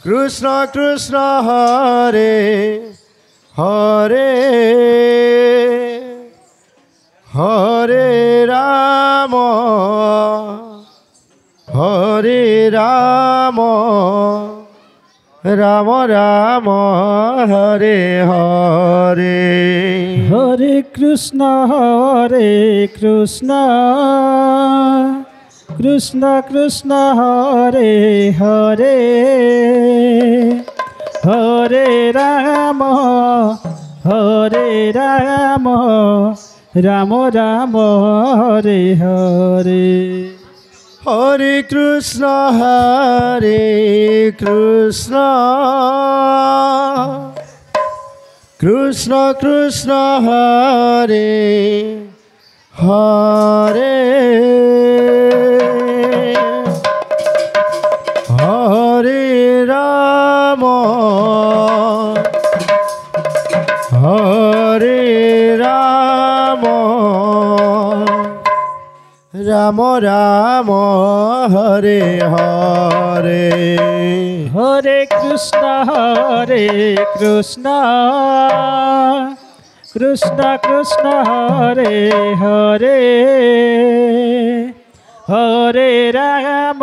Krishna Krishna Hare Hare Hare Ram Hare Ram Ram Ram Hare Hare Hare Krishna Krishna Krishna Hare Hare Hare Ram Ram Ram Hare Hare Hare Krishna Krishna Krishna Hare Hare Hare Ram Hare Ram Ram Ram Hare Hare Hare Krishna Krishna Krishna Hare Hare Hare Ram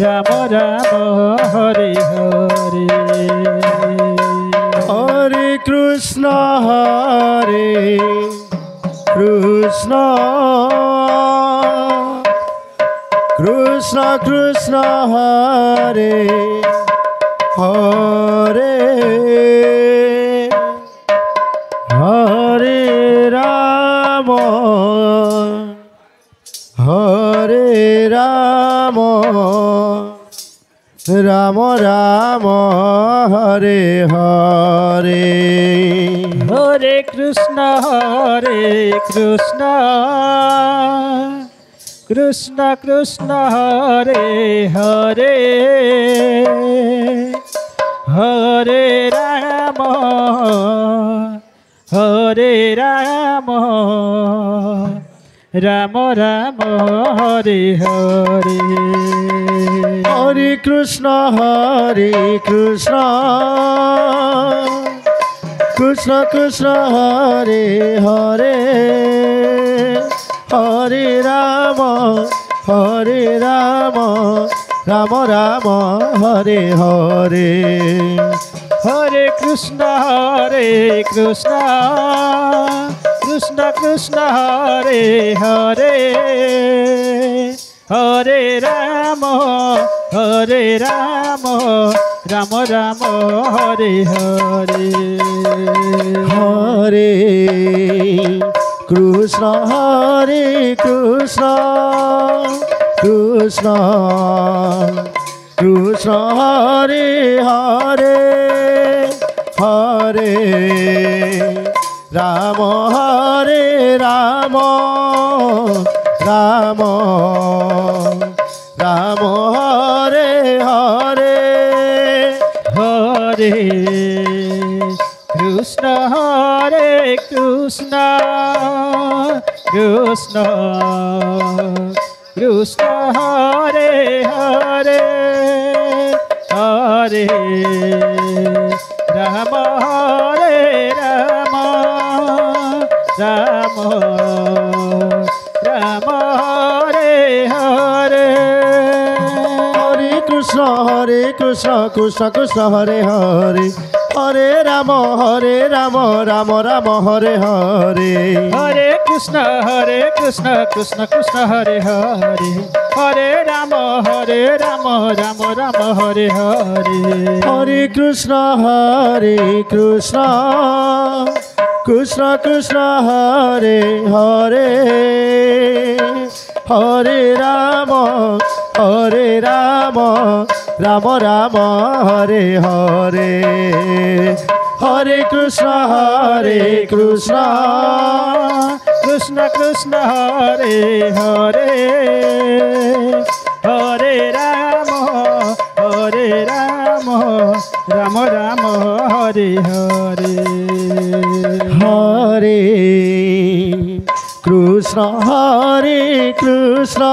Ram Ram Hare Hare Hare Krishna Krishna Krishna Krishna Hare Hare Hare Ram Hare Ram Ram Ram Hare Hare Hare Krishna Krishna Krishna Hare Hare Hare Ram Ram Ram Hare Hare Hare Krishna Krishna Krishna Hare Hare Hare Ram Ram Ram Hare Hare Hare Krishna Krishna Krishna Hare Hare Hare Ram Ram Ram Hare Hare Hare Krishna Krishna Krishna Hare Hare Hare Ram Ram Ram Hare Hare Hare Krishna Krishna Krishna Hare Hare Hare Ram Ram Ram Hare Hare Hare Krishna Krishna Krishna Hare Hare Hare Ram Ram Ram Hare Hare Hare Krishna Krishna Krishna Hare Hare Hare Ram Ram Hare Hare Hare Krishna Krishna Krishna Hare Hare Hare Ram Ram Ram Hare Hare Hare Krishna Krishna Krishna Hare Hare Hare Ram Ram Hare Hare Hare Krishna Krishna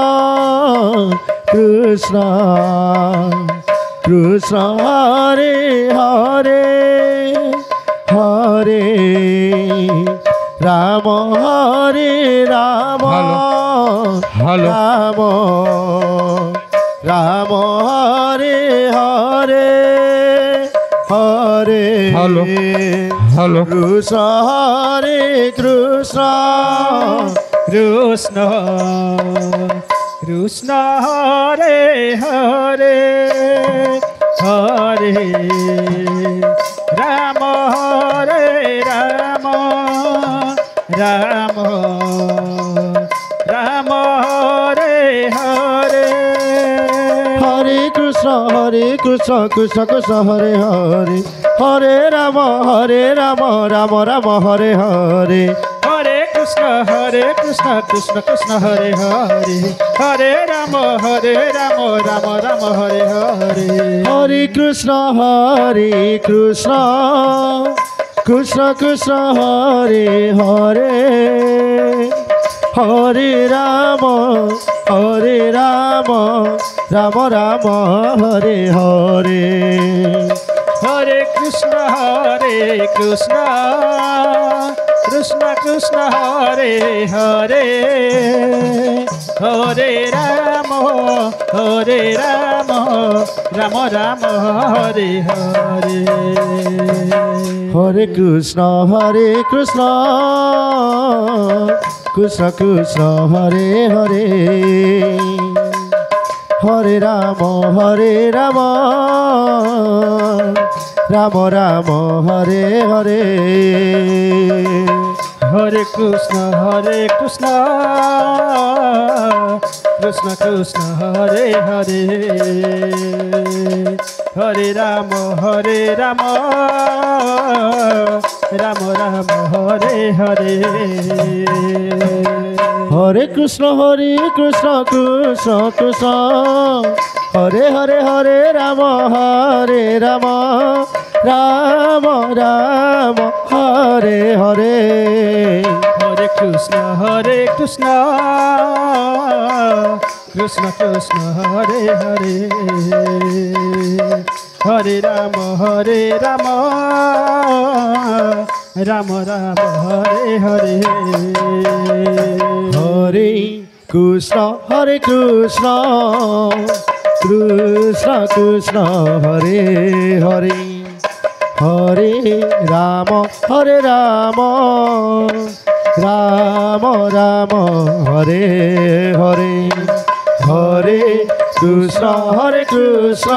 Krishna Krishna Hare Hare Hare Ram Hare Ram hello. Ram Ram Hare Hare Hare hello. Hello. Krishna Hare Krishna Krishna Krishna Hare Hare Hare Ram Hare Ram Ram Ram Hare Hare Hare Krishna Krishna Krishna Hare Hare Hare Ram Ram Ram Hare Hare Hare Krishna Krishna Krishna Hare Hare Hare Ram Ram Ram Hare Hare Hare Krishna Krishna Krishna Krishna Hare Hare Hare Ram Ram Ram Hare Hare Hare Krishna Krishna Krishna Krishna Hare Hare Hare Ram Ram Ram Hare Hare Hare Krishna Krishna Krishna Krishna Hare Hare Hare Ram Ram Ram Hare Hare Hare Krishna Krishna Krishna Krishna Hare Hare Hare Ram Ram Ram Hare Hare Hare Krishna Krishna Krishna Hare Hare Hare Ram Ram Ram Hare Hare Hare Krishna Krishna Krishna Krishna Hare Hare Hare Ram Ram Ram Hare Hare Hare Krishna Krishna Krishna Krishna Hare Hare Hare Ram Ram Ram Hare Hare Hare Krishna Krishna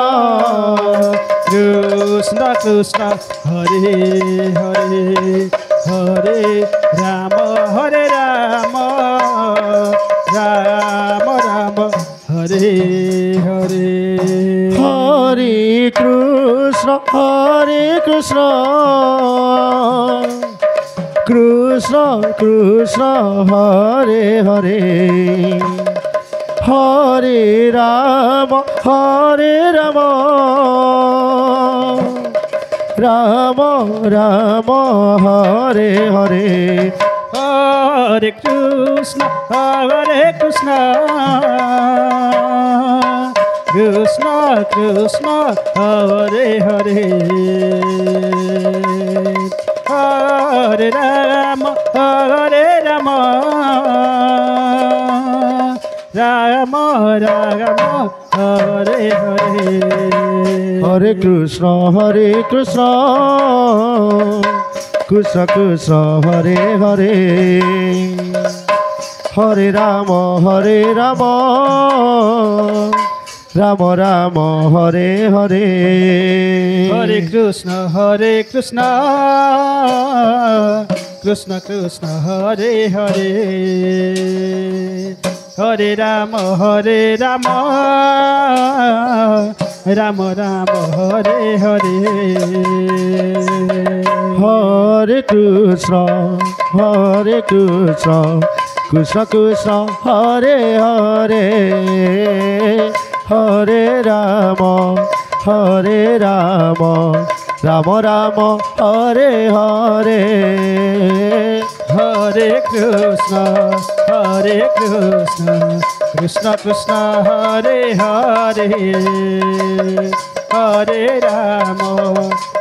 Krishna Krishna Hare Hare Hare Ram Ram Ram Hare Hare Hare Krishna Krishna Krishna Hare Hare Hare Ram Ram Ram Hare Hare Hare Krishna Krishna Krishna Krishna Hare Hare Hare Ram Ram Ram Hare Hare Hare Krishna Krishna Krishna Krishna Hare Hare Hare Ram Ram Ram Hare Hare Hare Krishna Krishna Krishna Krishna Hare Hare Hare Ram Ram Ram Hare Hare Hare Krishna Krishna Krishna Krishna Hare Hare Hare Ram Ram Ram Hare Hare Hare Krishna Krishna Krishna Krishna Hare Hare Hare Hare Rama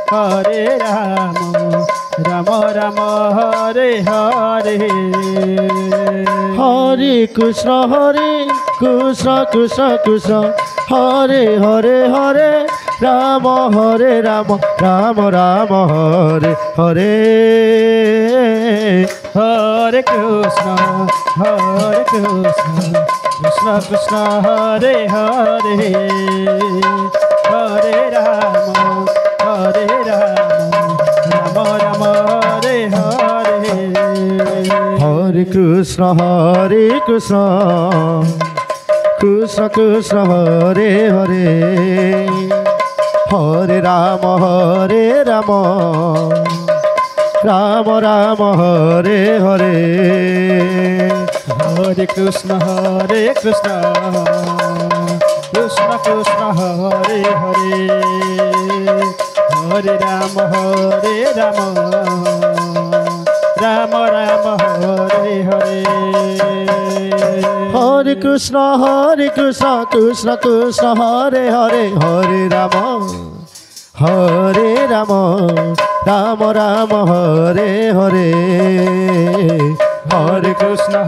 Hare Rama Rama Rama Hare Hare Hare Krishna Krishna Krishna Hare Hare Hare Rama Hare Rama Rama Rama Hare Hare Hare Krishna Krishna Krishna Hare Hare Hare Rama Rama Rama Hare Hare Hare Krishna Krishna Krishna Hare Hare Hare Rama Rama Rama Hare Hare Hare Krishna Krishna Krishna Hare Hare Hare Rama Rama Rama Hare Hare Hare Krishna Krishna Krishna Hare Hare Hare Rama Rama Rama Hare Hare Hare Krishna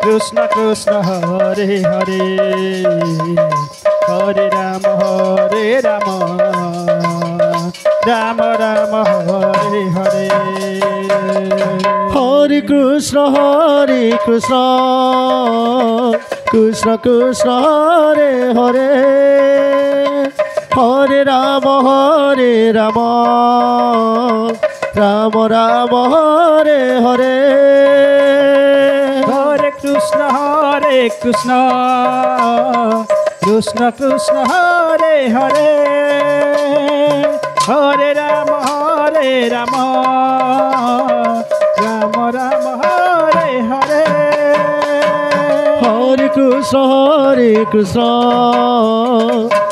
Krishna Krishna Hare Hare Hare Rama Rama Rama Hare Hare Hare Krishna Krishna Krishna Hare Hare Hare Rama Rama Rama Hare Hare Hare Krishna Krishna Krishna Hare Hare Hare Rama Rama Rama Hare Hare Hare Krishna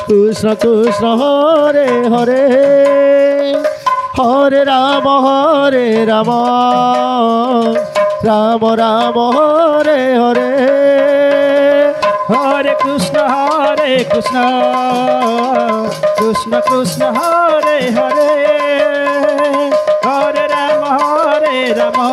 Krishna Krishna Hare Hare Hare Rama Rama Rama Hare Hare Hare Krishna Krishna Krishna Hare Hare Hare Rama Rama